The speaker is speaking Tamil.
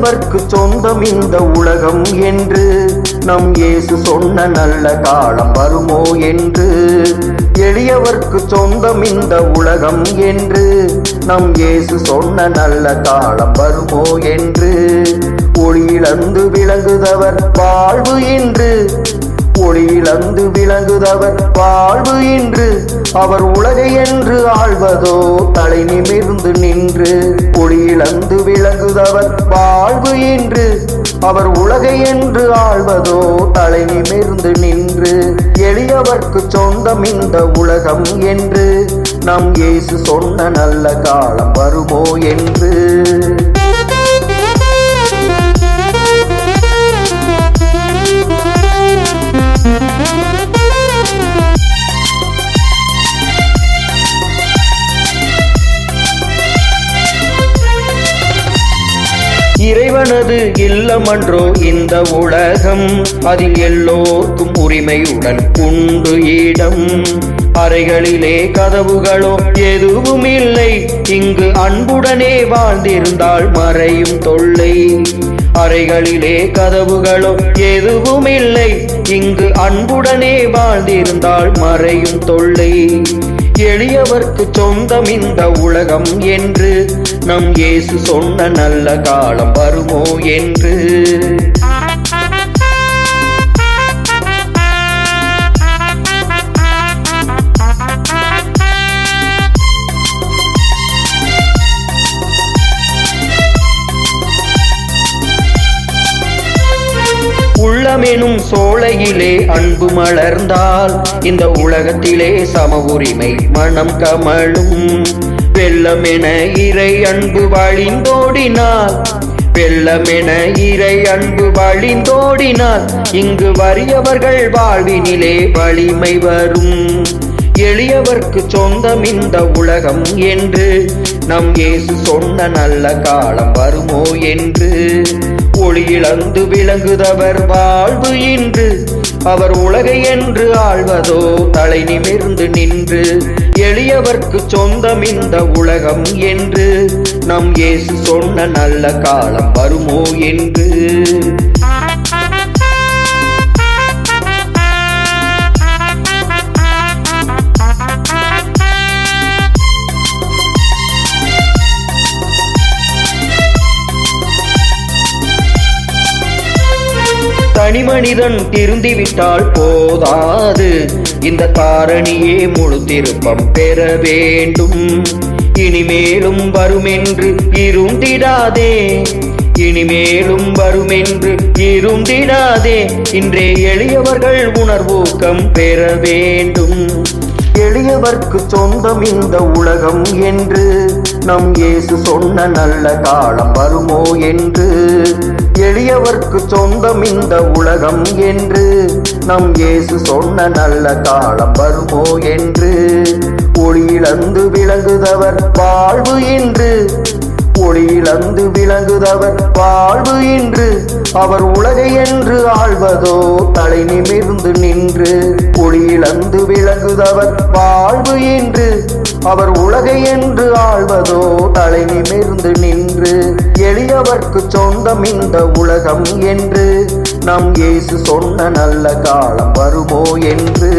எளியவர்க்கு சொந்தம் இந்த உலகம் என்று நம் இயேசு சொன்ன நல்ல காலம் வருமோ என்று. எளியவர்க்கு சொந்தம் இந்த உலகம் என்று நம் இயேசு சொன்ன நல்ல காலம் வருமோ என்று. ஒளியிழந்து விளங்குதவர் வாழ்வு இன்று, ஒளியிழந்து விளங்குதவர் வாழ்வு இன்று. அவர் உலகை என்று ஆள்வதோ தலை நிமிர்ந்து நின்று. ஒளியிழந்து விளங்குதவர் வாழ்வு இன்று, அவர் உலகை என்று ஆள்வதோ தலை நிமிர்ந்து நின்று. எளியவர்க்கு சொந்தம் இந்த உலகம் என்று நம் இயேசு சொன்ன நல்ல காலம் வருமோ என்று. இறைவனது இல்லமன்றோ இந்த உலகம், அதில் எல்லோருக்கும் உரிமையுடன் உண்டு இடம். அறைகளிலே கதவுகளோ எதுவும் இல்லை, இங்கு அன்புடனே வாழ்ந்திருந்தால் மறையும் தொல்லை. அறைகளிலே கதவுகளோ எதுவும் இல்லை, இங்கு அன்புடனே வாழ்ந்திருந்தால் மறையும் தொல்லை. எளியவர்க்கு சொந்தம் இந்த உலகம் என்று நம் இயேசு சொன்ன நல்ல காலம் வருமோ என்று. உள்ளமெனும் சோலையிலே அன்பு மலர்ந்தால் இந்த உலகத்திலே சம உரிமை மனம் கமழும். வெள்ளமென இறை அன்பு வழிந்தோடினால், வெள்ளமென இறை அன்பு வழிந்தோடினால் இங்கு வறியவர்கள் வாழ்வினிலே வலிமை வரும். எளியவர்க்கு சொந்தம் இந்த உலகம் என்று நம் இயேசு சொன்ன நல்ல காலம் வருமோ என்று. ஒளியிழந்து விளங்குதவர் வாழ்வு இன்று, அவர் உலகை என்று ஆள்வதோ தலை நிமிர்ந்து நின்று. எளியவர்க்கு சொந்தம் இந்த உலகம் என்று நம் இயேசு சொன்ன நல்ல காலம் வருமோ என்று. தனி மனிதன் திருந்திவிட்டால் போதாது, இந்த தாரணியே முழு திருப்பம் பெற வேண்டும். இனிமேலும் வருமென்று இருந்திடாதே, இனிமேலும் வருமென்று இருந்திடாதே. இன்றே எளியவர்கள் உணர்வூக்கம் பெற வேண்டும். எளியவர்க்கு சொந்தம் இந்த உலகம் என்று நம் இயேசு சொன்ன நல்ல காலம் வருமோ என்று. எளியவர்க்கு சொந்தம் இந்த உலகம் என்று நம் இயேசு சொன்ன நல்ல காலம் வருமோ என்று. ஒளியிழந்து விளங்குதவர் வாழ்வு இன்று, ஒளியிழந்து விளங்குதவர் வாழ்வு இன்று. அவர் உலகை என்று ஆள்வதோ தலை நிமிர்ந்து நின்று. ஒளியிழந்து விளங்குதவர் வாழ்வு இன்று, அவர் உலகை என்று ஆள்வதோ தலை நிமிர்ந்து நின்று. எளியவர்க்கு சொந்தம் இந்த உலகம் என்று நம் இயேசு சொன்ன நல்ல காலம் வருமோ என்று.